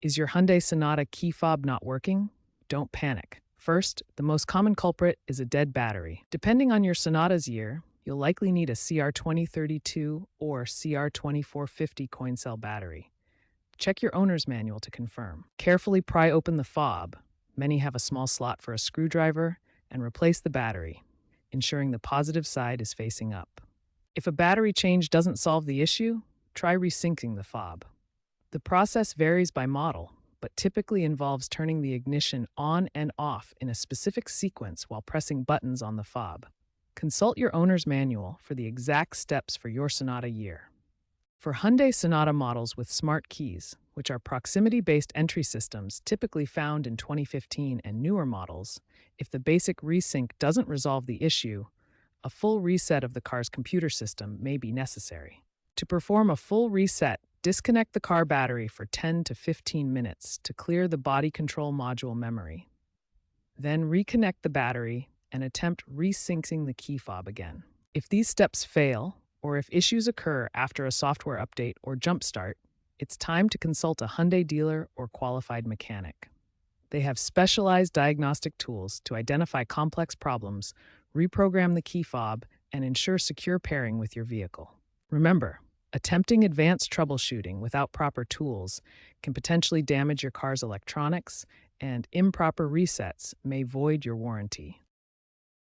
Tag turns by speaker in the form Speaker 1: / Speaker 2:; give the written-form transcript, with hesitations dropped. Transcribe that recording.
Speaker 1: Is your Hyundai Sonata key fob not working? Don't panic. First, the most common culprit is a dead battery. Depending on your Sonata's year, you'll likely need a CR2032 or CR2450 coin cell battery. Check your owner's manual to confirm. Carefully pry open the fob. Many have a small slot for a screwdriver, and replace the battery, ensuring the positive side is facing up. If a battery change doesn't solve the issue, try resyncing the fob. The process varies by model, but typically involves turning the ignition on and off in a specific sequence while pressing buttons on the fob. Consult your owner's manual for the exact steps for your Sonata year. For Hyundai Sonata models with smart keys, which are proximity-based entry systems typically found in 2015 and newer models, if the basic resync doesn't resolve the issue, a full reset of the car's computer system may be necessary. To perform a full reset, disconnect the car battery for 10 to 15 minutes to clear the body control module memory. Then reconnect the battery and attempt resyncing the key fob again. If these steps fail, or if issues occur after a software update or jump start, it's time to consult a Hyundai dealer or qualified mechanic. They have specialized diagnostic tools to identify complex problems, reprogram the key fob, and ensure secure pairing with your vehicle. Remember, attempting advanced troubleshooting without proper tools can potentially damage your car's electronics, and improper resets may void your warranty.